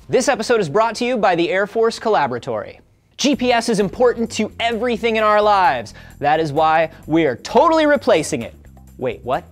This episode is brought to you by the Air Force Collaboratory. GPS is important to everything in our lives. That is why we are totally replacing it. Wait, what?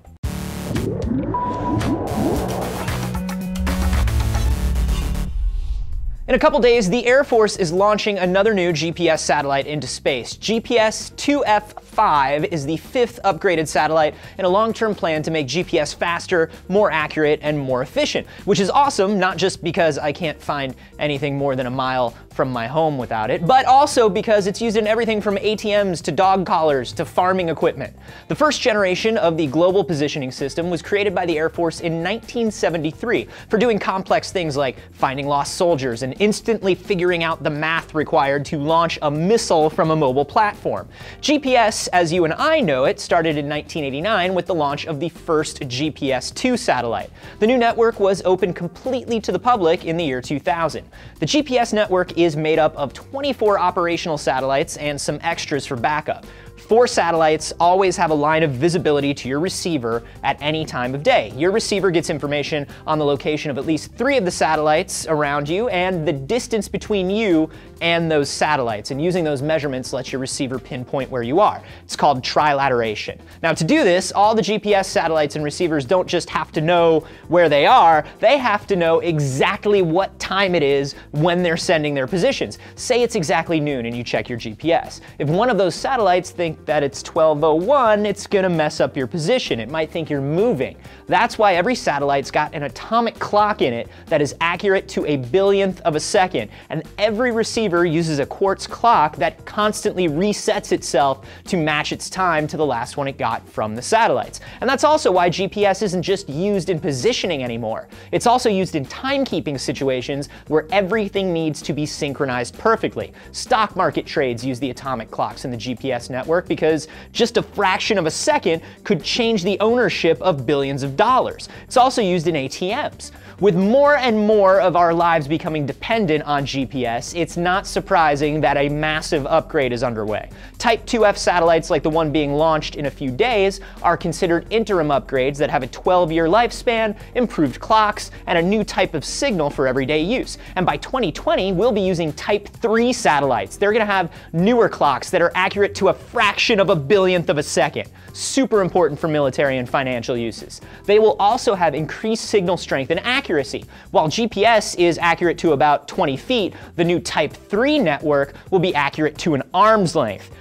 In a couple days, the Air Force is launching another new GPS satellite into space. GPS-2F5 is the 5th upgraded satellite in a long-term plan to make GPS faster, more accurate, and more efficient, which is awesome, not just because I can't find anything more than a mile from my home without it, but also because it's used in everything from ATMs to dog collars to farming equipment. The first generation of the Global Positioning System was created by the Air Force in 1973 for doing complex things like finding lost soldiers and instantly figuring out the math required to launch a missile from a mobile platform. GPS, as you and I know it, started in 1989 with the launch of the first GPS-2 satellite. The new network was opened completely to the public in the year 2000. The GPS network is made up of 24 operational satellites and some extras for backup. 4 satellites always have a line of visibility to your receiver at any time of day. Your receiver gets information on the location of at least 3 of the satellites around you and the distance between you and those satellites. And using those measurements lets your receiver pinpoint where you are. It's called trilateration. Now, to do this, all the GPS satellites and receivers don't just have to know where they are, they have to know exactly what time it is when they're sending their positions. Say it's exactly noon and you check your GPS. If one of those satellites think that it's 12:01, it's gonna mess up your position. It might think you're moving. That's why every satellite's got an atomic clock in it that is accurate to a billionth of a second, and every receiver uses a quartz clock that constantly resets itself to match its time to the last one it got from the satellites. And that's also why GPS isn't just used in positioning anymore. It's also used in timekeeping situations where everything needs to be synchronized perfectly. Stock market trades use the atomic clocks in the GPS network because just a fraction of a second could change the ownership of billions of dollars. It's also used in ATMs. With more and more of our lives becoming dependent on GPS, it's not surprising that a massive upgrade is underway. Type 2F satellites like the one being launched in a few days are considered interim upgrades that have a 12-year lifespan, improved clocks, and a new type of signal for everyday use. And by 2020, we'll be using Type 3 satellites. They're gonna have newer clocks that are accurate to a fraction of a billionth of a second. Super important for military and financial uses. They will also have increased signal strength and accuracy. While GPS is accurate to about 20 feet, the new Type 3 network will be accurate to an arm's length.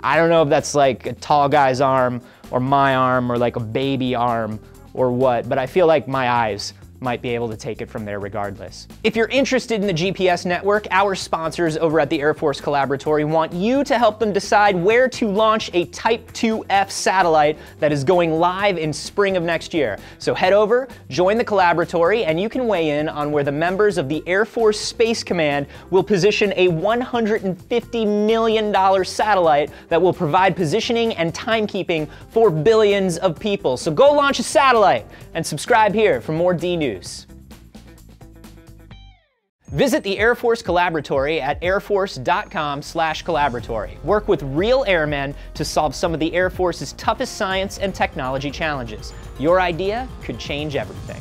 I don't know if that's like a tall guy's arm or my arm or like a baby arm or what, but I feel like my eyes might be able to take it from there regardless. If you're interested in the GPS network, our sponsors over at the Air Force Collaboratory want you to help them decide where to launch a Type 2F satellite that is going live in spring of next year. So head over, join the Collaboratory, and you can weigh in on where the members of the Air Force Space Command will position a $150 million satellite that will provide positioning and timekeeping for billions of people. So go launch a satellite and subscribe here for more D News. Visit the Air Force Collaboratory at airforce.com/collaboratory. Work with real airmen to solve some of the Air Force's toughest science and technology challenges. Your idea could change everything.